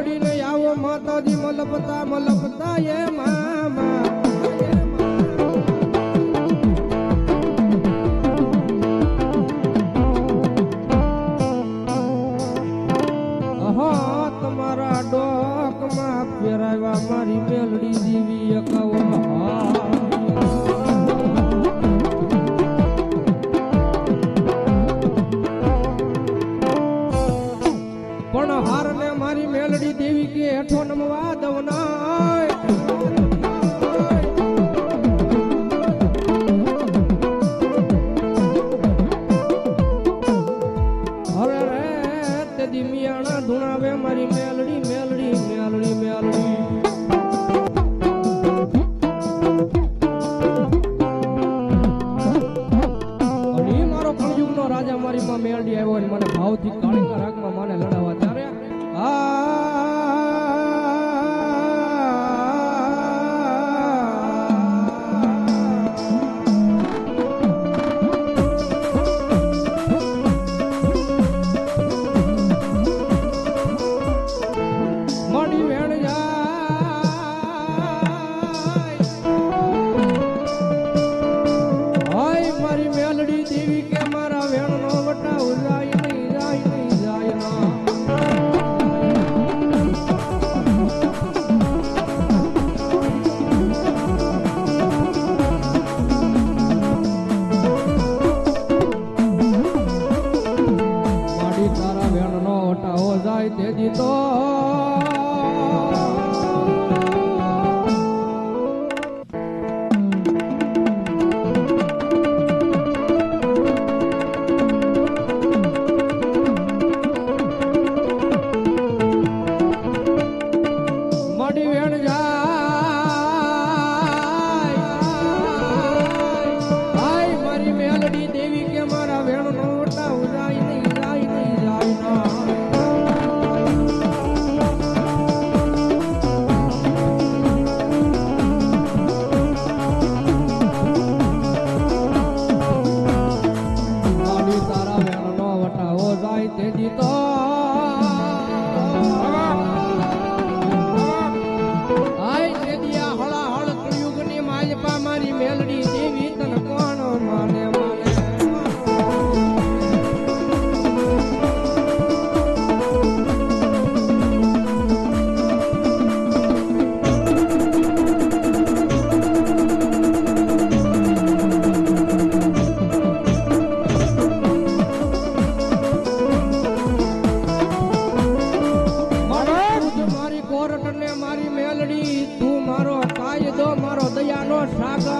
મેલડી ને આવો માતાજી મલપતા એ મામા તમારા ડોકમાં ફેરાવ્યા મારી મેલડી દેવી પણ હાર ને મારી મેલડી દેવી કે હેઠો નમવા દવના મિયાણા ધુણાવે મારી મેલડી મેલડી મેલડી મેલડી અને મારો કળયુગનો રાજા મારી માં મેલડી આવ્યો અને મને ભાવથી કાળીના રાગમાં મને લડાવવા ત્યારે તેજી તો માડી વેણ જાય મારી મેલડી દેવી કે મારા વેણ નો વટા ઉજાય નહીં જાય નહીં જાય ના તેજી તો આય તેજીયા હળા હળ કળયુગની માલપા મારી મેલડી દેવી તન કોણ માને માને મારી મેલડી તું મારો કાયદો મારો દયાનો સાગર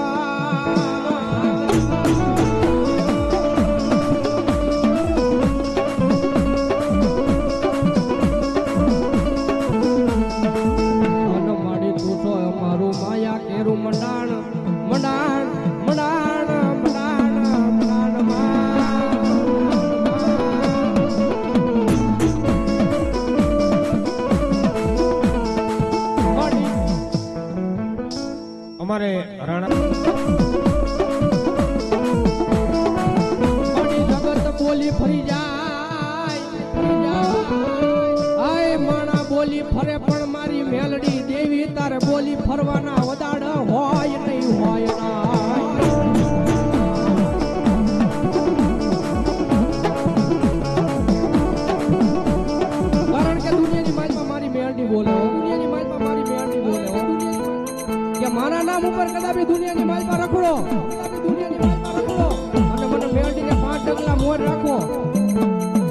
માડી તું તો મારું માયા કેરું મંડાણ મંડાણ મંડાણ મંડાણ મંડાણ અમારે રાણા જગત બોલી ફરી જાય આય માણા બોલી ફરે પણ મારી મેલડી દેવી તારે બોલી ફરવાના વદાડ હોય નહીં હોય ના કારણ કે દુનિયાની માલમાં મારી મેલડી બોલે દુનિયાની માલમાં મારી મેલડી બોલે કે મારા નામ ઉપર કદાપી દુનિયાની માલમાં રખડો અને મને મેલડીને 5 ડગલા મોર રાખો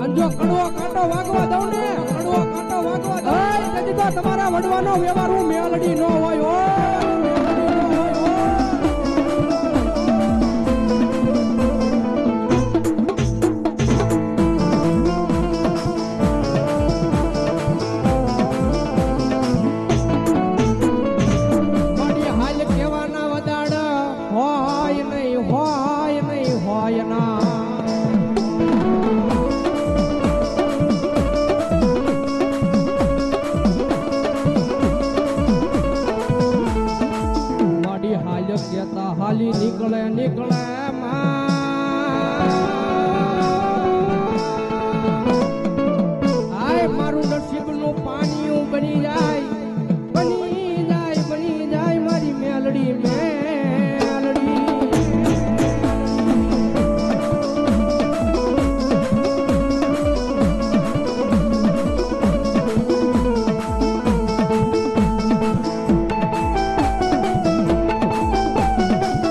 અને જો કડવો કાંટો વાગવા દઉં ને કડવો કાંટો વાગવા દઉં તો તમારા વડવાનો વ્યવહાર હું મેલડી ન હોય